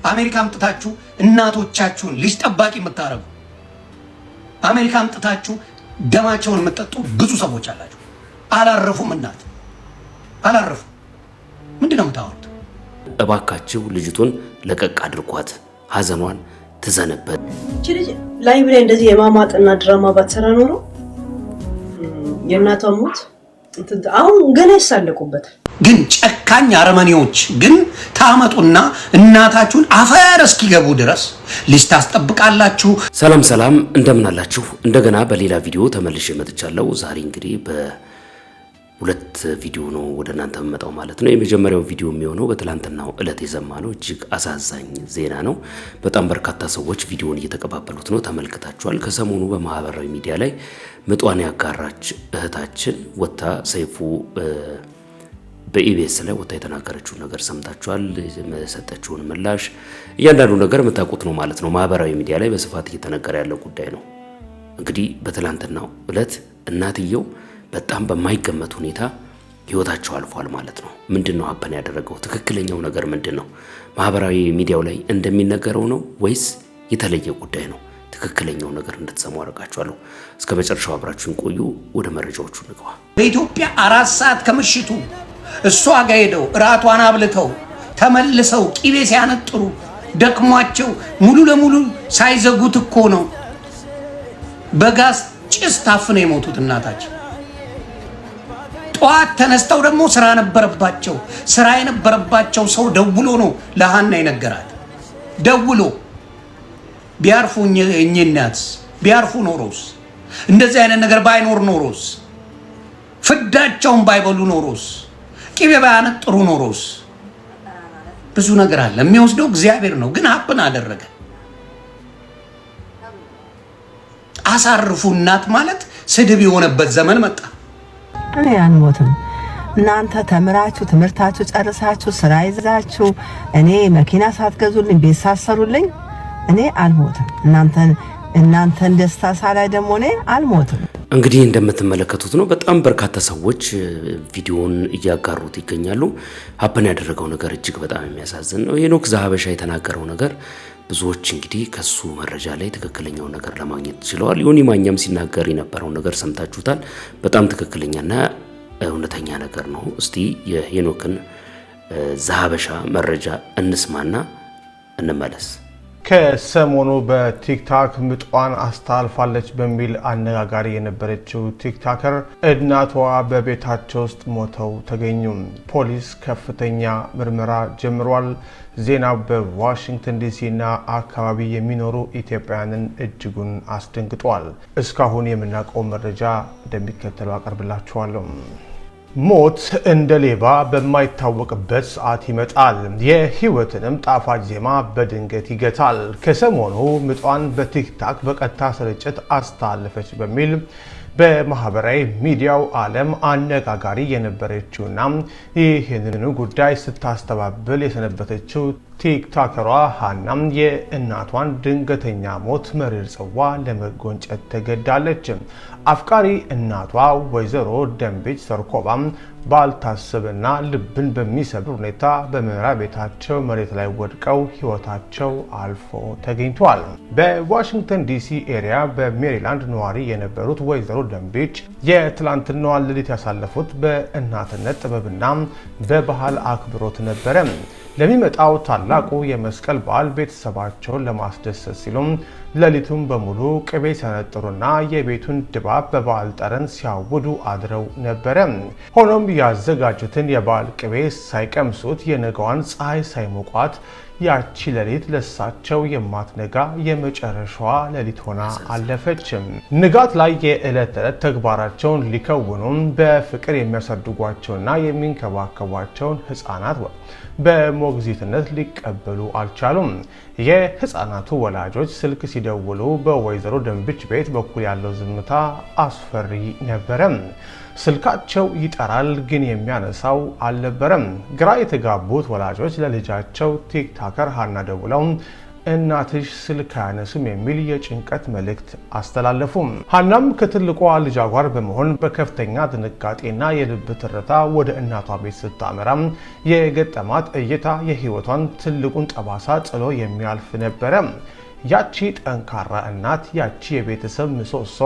አሜሪካ አምጥታችሁ እናቶቻችሁን ልጅ ጠባቂ የምታረጉ አሜሪካ አምጥታችሁ ደማቸውን የምትጠጡ ብዙ ሰዎች አላችሁ። አላረፉም። እናት አላረፉም። ምንድነው የምታወሩት? እባካችሁ ልጅቱን ለቀቅ አድርጓት፣ ሀዘኗን ትዘንበት። እቺ ልጅ ላይቭ ላይ እንደዚህ የማማጥና ድራማ ባትሰራ ኖሮ የእናቷ ሞት አሁን ገና ይሳለቁበታል። ግን ጨካኝ አረመኔዎች ግን ታመጡና እናታችሁን አፈር እስኪገቡ ድረስ ልጅ ታስጠብቃላችሁ። ሰላም ሰላም፣ እንደምን አላችሁ? እንደገና በሌላ ቪዲዮ ተመልሼ መጥቻለሁ። ዛሬ እንግዲህ በሁለት ቪዲዮ ነው ወደ እናንተ መጣው ማለት ነው። የመጀመሪያው ቪዲዮ የሚሆነው በትላንትናው ዕለት የሰማነው እጅግ አሳዛኝ ዜና ነው። በጣም በርካታ ሰዎች ቪዲዮውን እየተቀባበሉት ነው፣ ተመልክታችኋል። ከሰሞኑ በማህበራዊ ሚዲያ ላይ ምጧን ያጋራች እህታችን ወታ ሰይፉ በኢቢኤስ ላይ ወታ የተናገረችውን ነገር ሰምታችኋል። የሰጠችውን ምላሽ እያንዳንዱ ነገር የምታውቁት ነው ማለት ነው። ማህበራዊ ሚዲያ ላይ በስፋት እየተነገረ ያለው ጉዳይ ነው። እንግዲህ በትላንትናው ዕለት እናትየው በጣም በማይገመት ሁኔታ ህይወታቸው አልፏል ማለት ነው። ምንድነው ሀበን ያደረገው? ትክክለኛው ነገር ምንድነው? ማህበራዊ ሚዲያው ላይ እንደሚነገረው ነው ወይስ የተለየ ጉዳይ ነው? ትክክለኛው ነገር እንድትሰሙ አደርጋችኋለሁ። እስከ መጨረሻው አብራችሁን ቆዩ። ወደ መረጃዎቹ እንግባ። በኢትዮጵያ 4 ሰዓት ከምሽቱ እሷ ጋር ሄደው እራቷን አብልተው ተመልሰው ቂቤ ሲያነጥሩ ደክሟቸው ሙሉ ለሙሉ ሳይዘጉት እኮ ነው በጋዝ ጭስ ታፍነው የሞቱት እናታችን። ጠዋት ተነስተው ደግሞ ስራ ነበረባቸው። ስራ የነበረባቸው ሰው ደውሎ ነው ለሃና የነገራት። ደውሎ ቢያርፉ እኚህ ቢያርፉ ኖሮስ፣ እንደዚህ አይነት ነገር ባይኖር ኖሮስ፣ ፍዳቸውን ባይበሉ ኖሮስ፣ ቂቤ ባያነጥሩ ኖሮስ፣ ብዙ ነገር አለ። የሚወስደው እግዚአብሔር ነው። ግን ሀብን አደረገ። አሳርፉ እናት ማለት ስድብ የሆነበት ዘመን መጣ። እኔ አንሞትም። እናንተ ተምራችሁ ትምህርታችሁ ጨርሳችሁ ስራ ይዛችሁ እኔ መኪና ሳትገዙልኝ ቤት ሳትሰሩልኝ እኔ አልሞትም። እናንተን ደስታ ሳላይ ደግሞ እኔ አልሞትም። እንግዲህ እንደምትመለከቱት ነው። በጣም በርካታ ሰዎች ቪዲዮውን እያጋሩት ይገኛሉ። ሀበን ያደረገው ነገር እጅግ በጣም የሚያሳዝን ነው። ሄኖክ ዘሀበሻ የተናገረው ነገር ብዙዎች እንግዲህ ከሱ መረጃ ላይ ትክክለኛው ነገር ለማግኘት ችለዋል። ዮኒ ማኛም ሲናገር የነበረው ነገር ሰምታችሁታል። በጣም ትክክለኛና እውነተኛ ነገር ነው። እስቲ የሄኖክን ዘሀበሻ መረጃ እንስማና እንመለስ። ከሰሞኑ በቲክታክ ምጧን አስተላልፋለች በሚል አነጋጋሪ የነበረችው ቲክታከር እናቷ በቤታቸው ውስጥ ሞተው ተገኙ። ፖሊስ ከፍተኛ ምርመራ ጀምሯል። ዜናው በዋሽንግተን ዲሲ እና አካባቢ የሚኖሩ ኢትዮጵያውያንን እጅጉን አስደንግጧል። እስካሁን የምናውቀው መረጃ እንደሚከተለው አቀርብላችኋለሁ። ሞት እንደ ሌባ በማይታወቅበት ሰዓት ይመጣል። የህይወትንም ጣፋጭ ዜማ በድንገት ይገታል። ከሰሞኑ ምጧን በቲክታክ በቀጥታ ስርጭት አስተላለፈች በሚል በማህበራዊ ሚዲያው ዓለም አነጋጋሪ የነበረችውና ይህንኑ ጉዳይ ስታስተባብል የሰነበተችው ቲክታከሯ ሃናም የእናቷን ድንገተኛ ሞት መሪር ጽዋ ለመጎንጨት ተገዳለች። አፍቃሪ እናቷ ወይዘሮ ደንቤች ሰርኮባም ባልታሰበና ልብን በሚሰብር ሁኔታ በመኖሪያ ቤታቸው መሬት ላይ ወድቀው ህይወታቸው አልፎ ተገኝቷል። በዋሽንግተን ዲሲ ኤሪያ በሜሪላንድ ነዋሪ የነበሩት ወይዘሮ ደንቤች የትላንትናዋን ሌሊት ያሳለፉት በእናትነት ጥበብና በባህል አክብሮት ነበረ። ለሚመጣው ታላቁ የመስቀል በዓል ቤተሰባቸውን ለማስደሰት ሲሉም ሌሊቱን በሙሉ ቅቤ ሲያነጥሩና የቤቱን ድባብ በበዓል ጠረን ሲያውዱ አድረው ነበረ። ሆኖም ያዘጋጁትን የበዓል ቅቤ ሳይቀምሱት የነገዋን ፀሐይ ሳይሞቋት ያቺ ሌሊት ለሳቸው የማትነጋ የመጨረሻዋ ሌሊት ሆና አለፈች። ንጋት ላይ የዕለት ተዕለት ተግባራቸውን ሊከውኑ በፍቅር የሚያሳድጓቸውና የሚንከባከቧቸውን ህፃናት በሞግዚትነት ሊቀበሉ አልቻሉም። የህፃናቱ ወላጆች ስልክ ሲደውሉ በወይዘሮ ደንብች ቤት በኩል ያለው ዝምታ አስፈሪ ነበረ። ስልካቸው ይጠራል፣ ግን የሚያነሳው አልነበረም። ግራ የተጋቡት ወላጆች ለልጃቸው ቲክታከር ሃና ደውለው እናትሽ ስልክ አያነሱም የሚል የጭንቀት መልእክት አስተላለፉም። ሀናም ከትልቋ ልጇ ጋር በመሆን በከፍተኛ ድንጋጤና የልብ ትርታ ወደ እናቷ ቤት ስታመራ የገጠማት እይታ የህይወቷን ትልቁን ጠባሳ ጥሎ የሚያልፍ ነበረ። ያቺ ጠንካራ እናት፣ ያቺ የቤተሰብ ምሰሶ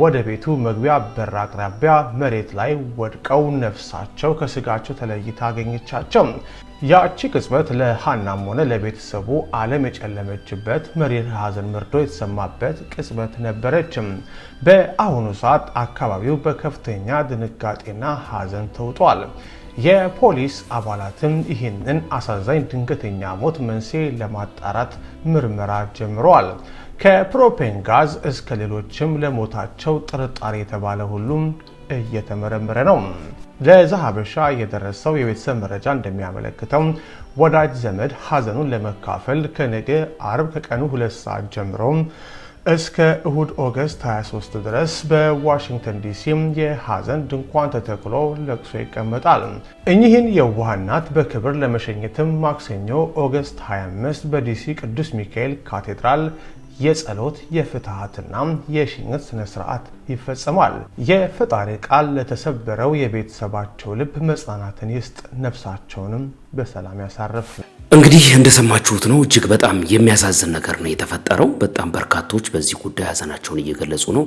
ወደ ቤቱ መግቢያ በር አቅራቢያ መሬት ላይ ወድቀው ነፍሳቸው ከስጋቸው ተለይታ አገኘቻቸው። ያቺ ቅጽበት ለሃናም ሆነ ለቤተሰቡ ዓለም የጨለመችበት መሪር ሀዘን መርዶ የተሰማበት ቅጽበት ነበረች። በአሁኑ ሰዓት አካባቢው በከፍተኛ ድንጋጤና ሀዘን ተውጧል። የፖሊስ አባላትም ይህንን አሳዛኝ ድንገተኛ ሞት መንስኤ ለማጣራት ምርመራ ጀምረዋል። ከፕሮፔን ጋዝ እስከ ሌሎችም ለሞታቸው ጥርጣሬ የተባለ ሁሉም እየተመረመረ ነው። ለዛሀበሻ የደረሰው የቤተሰብ መረጃ እንደሚያመለክተው ወዳጅ ዘመድ ሀዘኑን ለመካፈል ከነገ አርብ ከቀኑ 2 ሰዓት ጀምሮ እስከ እሁድ ኦገስት 23 ድረስ በዋሽንግተን ዲሲ የሀዘን ድንኳን ተተክሎ ለቅሶ ይቀመጣል። እኚህን የዋህ እናት በክብር ለመሸኘትም ማክሰኞ ኦገስት 25 በዲሲ ቅዱስ ሚካኤል ካቴድራል የጸሎት የፍትሃትና የሽኝት ስነ ስርዓት ይፈጸማል። የፈጣሪ ቃል ለተሰበረው የቤተሰባቸው ልብ መጽናናትን ይስጥ፣ ነፍሳቸውንም በሰላም ያሳርፍ። እንግዲህ እንደሰማችሁት ነው። እጅግ በጣም የሚያሳዝን ነገር ነው የተፈጠረው። በጣም በርካቶች በዚህ ጉዳይ ሀዘናቸውን እየገለጹ ነው።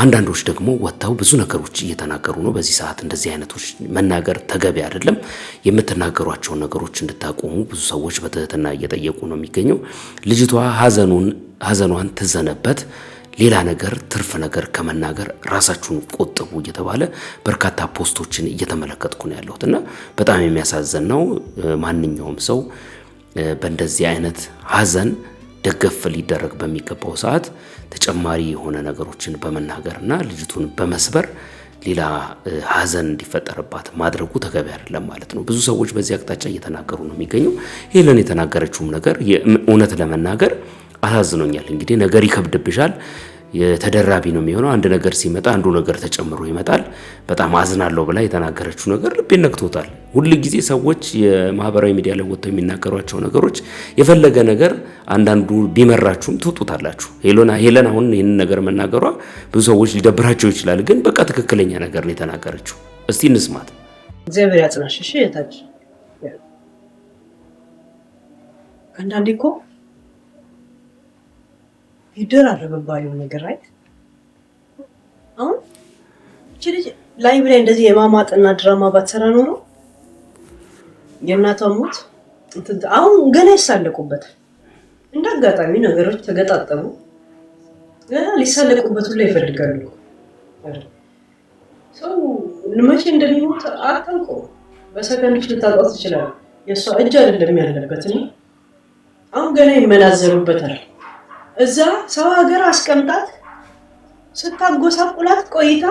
አንዳንዶች ደግሞ ወጥተው ብዙ ነገሮች እየተናገሩ ነው። በዚህ ሰዓት እንደዚህ አይነቶች መናገር ተገቢ አይደለም። የምትናገሯቸውን ነገሮች እንድታቆሙ ብዙ ሰዎች በትህትና እየጠየቁ ነው የሚገኘው። ልጅቷ ሀዘኗን ትዘነበት፣ ሌላ ነገር ትርፍ ነገር ከመናገር ራሳችሁን ቆጥቡ እየተባለ በርካታ ፖስቶችን እየተመለከትኩ ነው ያለሁት እና በጣም የሚያሳዝን ነው። ማንኛውም ሰው በእንደዚህ አይነት ሀዘን ደገፍ ሊደረግ በሚገባው ሰዓት ተጨማሪ የሆነ ነገሮችን በመናገርና ልጅቱን በመስበር ሌላ ሀዘን እንዲፈጠርባት ማድረጉ ተገቢ አይደለም ማለት ነው። ብዙ ሰዎች በዚህ አቅጣጫ እየተናገሩ ነው የሚገኘው። ሄለን የተናገረችውም ነገር እውነት ለመናገር አሳዝኖኛል። እንግዲህ ነገር ይከብድብሻል፣ የተደራቢ ነው የሚሆነው። አንድ ነገር ሲመጣ አንዱ ነገር ተጨምሮ ይመጣል። በጣም አዝናለሁ ብላ የተናገረችው ነገር ልቤን ነክቶታል። ሁል ጊዜ ሰዎች የማህበራዊ ሚዲያ ላይ ወጥተው የሚናገሯቸው ነገሮች የፈለገ ነገር አንዳንዱ ቢመራችሁም ትውጡታላችሁ። ሄለን አሁን ይህንን ነገር መናገሯ ብዙ ሰዎች ሊደብራቸው ይችላል፣ ግን በቃ ትክክለኛ ነገር ነው የተናገረችው። እስቲ እንስማት። እግዚአብሔር ያጽናሽ። እሺ የታች አንዳንዴ እኮ ይደራረብባዩ ነገር አይደል? አሁን እቺ ልጅ ላይቭ ላይ እንደዚህ የማማጥና ድራማ ባትሰራ ኖሮ የእናቷ ሞት አሁን ገና ይሳለቁበታል። እንደ አጋጣሚ ነገሮች ተገጣጠሙ፣ ገና ሊሳለቁበት ሁሉ ይፈልጋሉ። ሰው መቼ እንደሚሞት አታውቀውም። በሰከንዶች ልታውቀው ትችላለህ። የእሷ እጅ አይደለም ያለበት ነው። አሁን ገና ይመናዘሩበታል። እዛ ሰው ሀገር አስቀምጣት ስታጎሳቁላት ቆይታ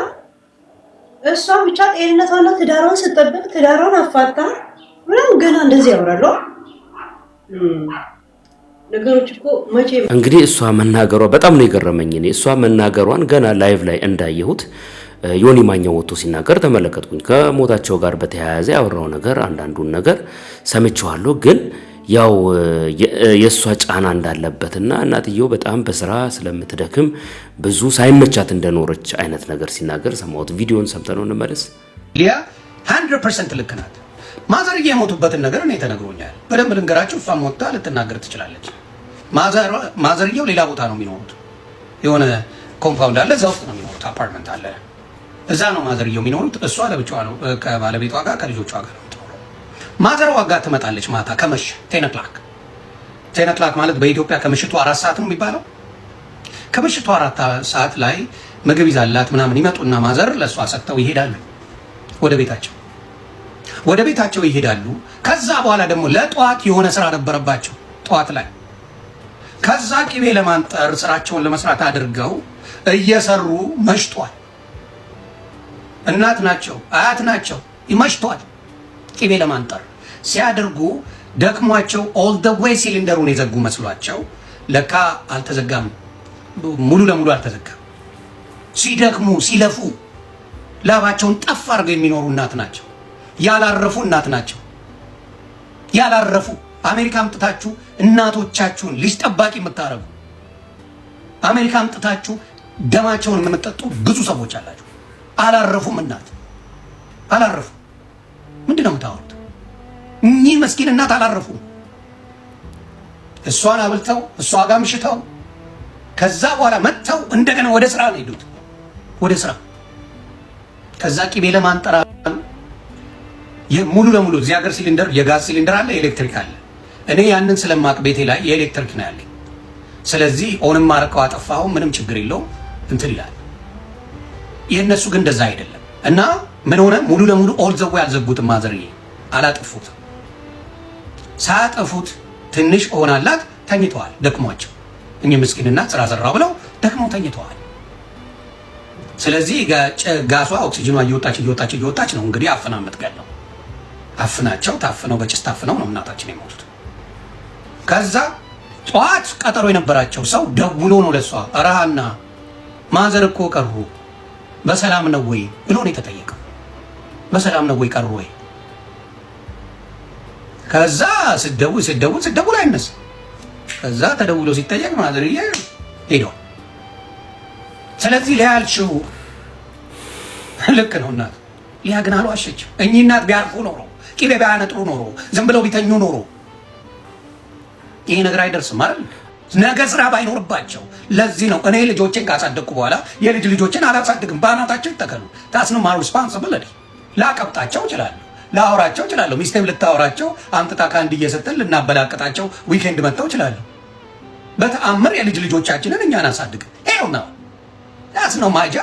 እሷ ብቻ ጤንነቷና ትዳሯን ስትጠብቅ ትዳሯን አፋታ ምናምን ገና እንደዚህ ያወራሉ ነገሮች እኮ መቼ። እንግዲህ እሷ መናገሯ በጣም ነው የገረመኝ። እሷ መናገሯን ገና ላይቭ ላይ እንዳየሁት ዮኒ ማኛው ወጥቶ ሲናገር ተመለከትኩኝ። ከሞታቸው ጋር በተያያዘ ያወራው ነገር አንዳንዱን ነገር ሰምቼዋለሁ፣ ግን ያው የሷ ጫና እንዳለበትና እናትየው በጣም በስራ ስለምትደክም ብዙ ሳይመቻት እንደኖረች አይነት ነገር ሲናገር ሰማሁት። ቪዲዮን ሰምተነው እንመለስ። ሊያ 100% ልክ ናት። ማዘርዬ የሞቱበትን ነገር እኔ ተነግሮኛል። በደንብ ልንገራችሁ። እሷም ወጥታ ልትናገር ትችላለች። ማዘርየው ሌላ ቦታ ነው የሚኖሩት። የሆነ ኮምፓውንድ አለ፣ እዛ ውስጥ ነው የሚኖሩት። አፓርትመንት አለ፣ እዛ ነው ማዘርየው የሚኖሩት። እሷ ለብቻዋ ነው ከባለቤቷ ጋር ከልጆቿ ጋር ነው። ማዘር ዋጋ ትመጣለች ማታ ከመሽ 10 o'clock ማለት በኢትዮጵያ ከምሽቱ 4 ሰዓት ነው የሚባለው። ከምሽቱ 4 ሰዓት ላይ ምግብ ይዛላት ምናምን ይመጡና ማዘር ለሷ ሰጥተው ይሄዳሉ ወደ ቤታቸው ይሄዳሉ። ከዛ በኋላ ደግሞ ለጧት የሆነ ስራ ነበረባቸው ጧት ላይ። ከዛ ቅቤ ለማንጠር ስራቸውን ለመስራት አድርገው እየሰሩ መሽቷል። እናት ናቸው፣ አያት ናቸው። ይመሽቷል። ቅቤ ለማንጠር ሲያደርጉ ደክሟቸው ኦል ዘ ዌይ ሲሊንደሩን የዘጉ መስሏቸው ለካ አልተዘጋም፣ ሙሉ ለሙሉ አልተዘጋም። ሲደክሙ ሲለፉ ላባቸውን ጠፍ አድርገው የሚኖሩ እናት ናቸው። ያላረፉ እናት ናቸው። ያላረፉ አሜሪካ አምጥታችሁ እናቶቻችሁን ልጅ ጠባቂ የምታረጉ፣ አሜሪካ አምጥታችሁ ደማቸውን የምትጠጡ ብዙ ሰዎች አላችሁ። አላረፉም። እናት አላረፉም። ምንድን ነው የምታወሩት? እኚህ መስኪን እናት አላረፉም። እሷን አብልተው እሷ ጋር ምሽተው ከዛ በኋላ መጥተው እንደገና ወደ ስራ ነው ሄዱት። ወደ ስራ ከዛ ቂቤ ለማንጠራ ሙሉ ለሙሉ እዚህ ሀገር ሲሊንደር የጋዝ ሲሊንደር አለ፣ ኤሌክትሪክ አለ። እኔ ያንን ስለማቅ ቤቴ ላይ የኤሌክትሪክ ነው ያለኝ። ስለዚህ ኦንም ማርከው አጠፋው ምንም ችግር የለውም እንትን ይላል። የእነሱ ግን እንደዛ አይደለም። እና ምን ሆነ? ሙሉ ለሙሉ ኦል ዘዌ አልዘጉትም። ማዘርዬ አላጠፉትም። ሳያጠፉት ትንሽ ሆናላት ተኝተዋል፣ ደክሟቸው። እኚህ ምስኪንና ስራ ሰራ ብለው ደክመው ተኝተዋል። ስለዚህ ጋሷ ኦክሲጅኗ እየወጣች ነው እንግዲህ አፍና የምትገለው። አፍናቸው ታፍነው በጭስ ታፍነው ነው እናታችን የሞቱት። ከዛ ጠዋት ቀጠሮ የነበራቸው ሰው ደውሎ ነው ለሷ አራሃና ማዘር እኮ ቀሩ በሰላም ነው ወይ ብሎ ነው የተጠየቀው። በሰላም ነው ወይ ቀሩ ወይ? ከዛ ስደውል አይነሳ። ከዛ ተደውሎ ሲጠየቅ ማዘርዬ ሄዷል። ስለዚህ ሊያልሽው ልክ ነው እናት። ሊያ ግን አልዋሸችም። እኚህ እናት ቢያርፉ ኖሮ ቂቤ ቢያነጥሩ ኖሮ ዝም ብለው ቢተኙ ኖሮ ይሄ ነገር አይደርስም አይደል? ነገ ስራ ባይኖርባቸው። ለዚህ ነው እኔ ልጆችን ካሳደግኩ በኋላ የልጅ ልጆችን አላሳድግም። በአናታቸው ይተከሉ። ታስኑ ማር ሪስፖንሲቢሊቲ። ላቀብጣቸው እችላለሁ፣ ላወራቸው እችላለሁ። ሚስቴም ልታወራቸው አምጥታ ከአንድ እየሰጠን ልናበላቅጣቸው ዊኬንድ መጥተው እችላለሁ። በተአምር የልጅ ልጆቻችንን እኛ አናሳድግም። ይኸው ነው ያስ ነው ማጃ።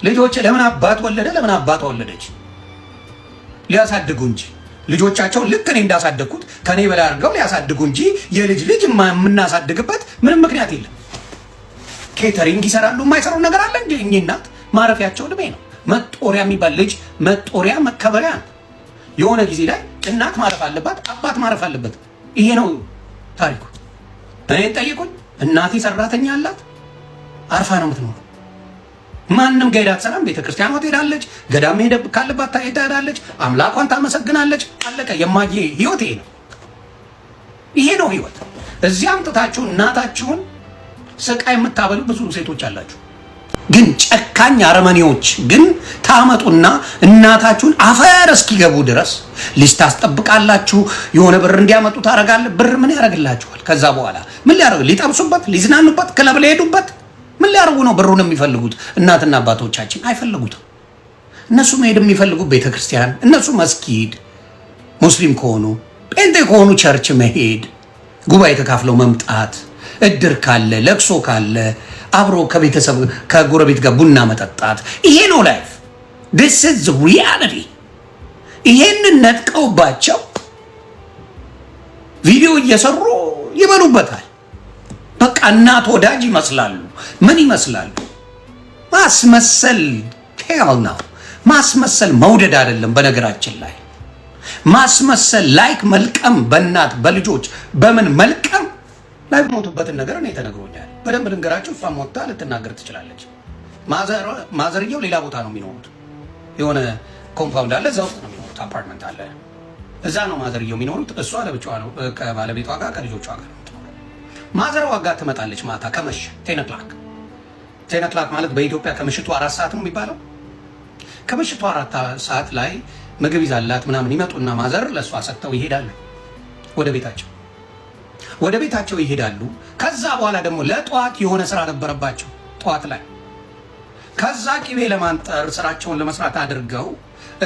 ልጆች ለምን አባት ወለደ ለምን አባቷ ወለደች? ሊያሳድጉ እንጂ ልጆቻቸውን ልክ እኔ እንዳሳደግኩት ከኔ በላይ አድርገው ሊያሳድጉ እንጂ የልጅ ልጅ የምናሳድግበት ምንም ምክንያት የለም። ኬተሪንግ ይሰራሉ፣ የማይሰሩ ነገር አለ እንጂ እኚህ እናት ማረፊያቸው ዕድሜ ነው። መጦሪያ የሚባል ልጅ መጦሪያ መከበሪያ ነው። የሆነ ጊዜ ላይ እናት ማረፍ አለባት፣ አባት ማረፍ አለበት። ይሄ ነው ታሪኩ። እኔን ጠይቁኝ። እናቴ ሰራተኛ አላት፣ አርፋ ነው የምትኖረው። ማንም ጋር ሄዳ አትሰራም። ቤተክርስቲያኗ ትሄዳለች፣ ገዳም ሄደ ካለባት ትሄዳለች፣ አምላኳን ታመሰግናለች። አለቀ። የማየ ህይወት ይሄ ነው። ይሄ ነው ህይወት። እዚህ አምጥታችሁ እናታችሁን ስቃይ የምታበሉ ብዙ ሴቶች አላችሁ። ግን ጨካኝ አረመኔዎች ግን ታመጡና እናታችሁን አፈር እስኪገቡ ድረስ ሊስት ታስጠብቃላችሁ። የሆነ ብር እንዲያመጡ ታረጋለ። ብር ምን ያደርግላችኋል? ከዛ በኋላ ምን ሊያደርግ? ሊጠብሱበት፣ ሊዝናኑበት፣ ክለብ ሊሄዱበት ምን ሊያደርጉ ነው ብሩን የሚፈልጉት? እናትና አባቶቻችን አይፈልጉትም። እነሱ መሄድ የሚፈልጉት ቤተክርስቲያን፣ እነሱ መስጊድ፣ ሙስሊም ከሆኑ ጴንጤ ከሆኑ ቸርች መሄድ፣ ጉባኤ ተካፍለው መምጣት፣ እድር ካለ ለቅሶ ካለ አብሮ ከቤተሰብ ከጎረቤት ጋር ቡና መጠጣት። ይሄ ነው ላይፍ። this is the reality። ይሄንን ነጥቀውባቸው ቪዲዮ እየሰሩ ይበሉበታል። በቃ እናት ወዳጅ ይመስላሉ። ምን ይመስላሉ? ማስመሰል ቴል ነው። ማስመሰል መውደድ አይደለም። በነገራችን ላይ ማስመሰል ላይክ መልቀም፣ በእናት በልጆች በምን መልቀም ላይ ሞቱበትን ነገር እኔ ተነግሮኛል። በደንብ ልንገራችሁ። እሷ ሞታ ልትናገር ትችላለች። ማዘርየው ሌላ ቦታ ነው የሚኖሩት። የሆነ ኮምፓውንድ አለ፣ እዛ ውስጥ ነው የሚኖሩት። አፓርትመንት አለ፣ እዛ ነው ማዘርየው የሚኖሩት። እሷ ለብቻዋ ነው ከባለቤቷ ጋር ከልጆቿ ጋር ነው። ማዘር ዋጋ ትመጣለች ማታ ከመሸ 10 o'clock ማለት በኢትዮጵያ ከምሽቱ 4 ሰዓት ነው የሚባለው። ከምሽቱ 4 ሰዓት ላይ ምግብ ይዛላት ምናምን ይመጡና ማዘር ለእሷ ሰጥተው ይሄዳሉ ወደ ቤታቸው ይሄዳሉ። ከዛ በኋላ ደግሞ ለጠዋት የሆነ ስራ ነበረባቸው ጠዋት ላይ። ከዛ ቂቤ ለማንጠር ስራቸውን ለመስራት አድርገው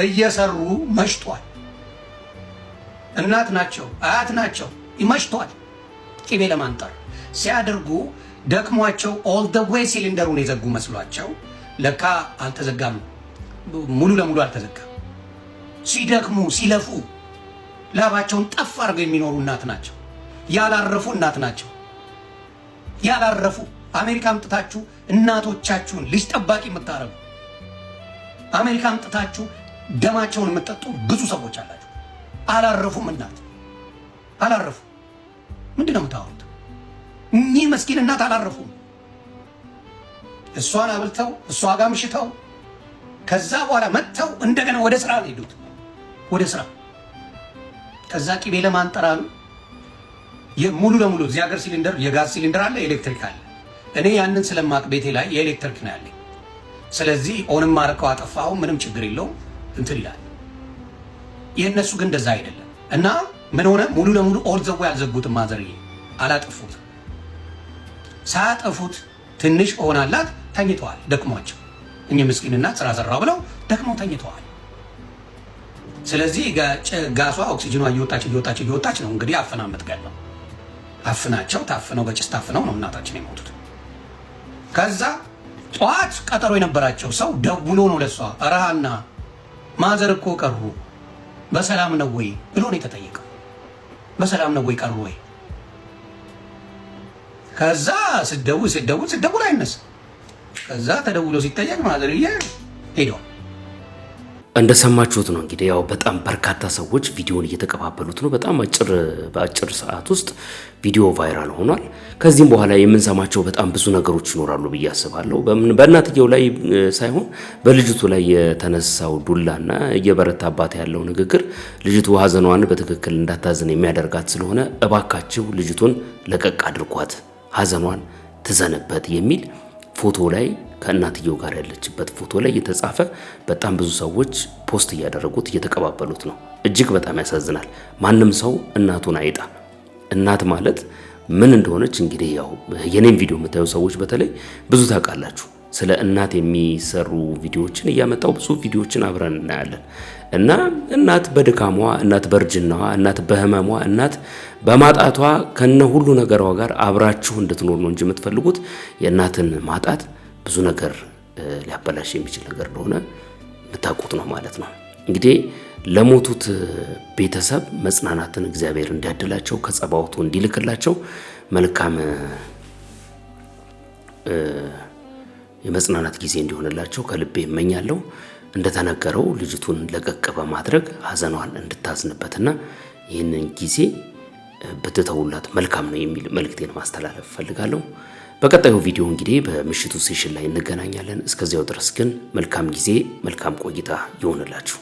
እየሰሩ መሽቷል። እናት ናቸው አያት ናቸው፣ ይመሽቷል። ቂቤ ለማንጠር ሲያደርጉ ደክሟቸው ኦል ደ ዌይ ሲሊንደሩን የዘጉ መስሏቸው ለካ አልተዘጋም፣ ሙሉ ለሙሉ አልተዘጋም። ሲደክሙ ሲለፉ ላባቸውን ጠፍ አድርገው የሚኖሩ እናት ናቸው። ያላረፉ እናት ናቸው። ያላረፉ አሜሪካ አምጥታችሁ እናቶቻችሁን ልጅ ጠባቂ የምታረጉ፣ አሜሪካ አምጥታችሁ ደማቸውን የምትጠጡ ብዙ ሰዎች አላችሁ። አላረፉም። እናት አላረፉ። ምንድን ነው የምታወሩት? እኚህ መስኪን እናት አላረፉም። እሷን አብልተው እሷ ጋር ምሽተው ከዛ በኋላ መጥተው እንደገና ወደ ስራ ሄዱት። ወደ ስራ ከዛ ቂቤ ለማንጠራሉ ሙሉ ለሙሉ እዚህ ሀገር ሲሊንደር የጋዝ ሲሊንደር አለ፣ ኤሌክትሪክ አለ። እኔ ያንን ስለማቅ ቤቴ ላይ የኤሌክትሪክ ነው ያለኝ። ስለዚህ ኦንም ማረከው አጠፋው ምንም ችግር የለውም እንትን ይላል። የእነሱ ግን እንደዛ አይደለም። እና ምን ሆነ? ሙሉ ለሙሉ ኦል ዘው ያልዘጉትም ማዘርዬ አላጠፉት። ሳያጠፉት ትንሽ ሆናላት ተኝተዋል፣ ደክሟቸው እኚህ ምስኪንና ስራ ሰራው ብለው ደክመው ተኝተዋል። ስለዚህ ጋሷ ኦክሲጅኗ እየወጣች ነው እንግዲህ አፍና የምትገለው። አፍናቸው ታፍነው በጭስ ታፍነው ነው እናታችን የሞቱት። ከዛ ጠዋት ቀጠሮ የነበራቸው ሰው ደውሎ ነው ለሷ ረሃና ማዘር እኮ ቀሩ በሰላም ነው ወይ ብሎ ነው የተጠየቀው። በሰላም ነው ወይ ቀሩ ወይ? ከዛ ስደውል አይነሳ። ከዛ ተደውሎ ሲጠየቅ ማዘርዬ ሄደው እንደሰማችሁት ነው እንግዲህ ያው በጣም በርካታ ሰዎች ቪዲዮን እየተቀባበሉት ነው። በጣም በአጭር ሰዓት ውስጥ ቪዲዮ ቫይራል ሆኗል። ከዚህም በኋላ የምንሰማቸው በጣም ብዙ ነገሮች ይኖራሉ ብዬ አስባለሁ። በእናትየው ላይ ሳይሆን በልጅቱ ላይ የተነሳው ዱላና እየበረታባት ያለው ንግግር ልጅቱ ሀዘኗን በትክክል እንዳታዝን የሚያደርጋት ስለሆነ እባካችሁ ልጅቱን ለቀቅ አድርጓት፣ ሀዘኗን ትዘንበት የሚል ፎቶ ላይ ከእናትየው ጋር ያለችበት ፎቶ ላይ የተጻፈ በጣም ብዙ ሰዎች ፖስት እያደረጉት እየተቀባበሉት ነው። እጅግ በጣም ያሳዝናል። ማንም ሰው እናቱን አይጣ። እናት ማለት ምን እንደሆነች እንግዲህ ያው የኔን ቪዲዮ የምታዩ ሰዎች በተለይ ብዙ ታውቃላችሁ። ስለ እናት የሚሰሩ ቪዲዮዎችን እያመጣው ብዙ ቪዲዮዎችን አብረን እናያለን። እና እናት በድካሟ፣ እናት በእርጅናዋ፣ እናት በህመሟ፣ እናት በማጣቷ ከነ ሁሉ ነገሯ ጋር አብራችሁ እንድትኖር ነው እንጂ የምትፈልጉት የእናትን ማጣት ብዙ ነገር ሊያበላሽ የሚችል ነገር እንደሆነ የምታውቁት ነው ማለት ነው። እንግዲህ ለሞቱት ቤተሰብ መጽናናትን እግዚአብሔር እንዲያድላቸው ከጸባዖቱ እንዲልክላቸው መልካም የመጽናናት ጊዜ እንዲሆንላቸው ከልቤ እመኛለሁ። እንደተነገረው ልጅቱን ለቀቅ በማድረግ ሀዘኗን እንድታዝንበትና ይህንን ጊዜ ብትተውላት መልካም ነው የሚል መልእክቴን ማስተላለፍ ፈልጋለሁ። በቀጣዩ ቪዲዮ እንግዲህ በምሽቱ ሴሽን ላይ እንገናኛለን። እስከዚያው ድረስ ግን መልካም ጊዜ፣ መልካም ቆይታ ይሆንላችሁ።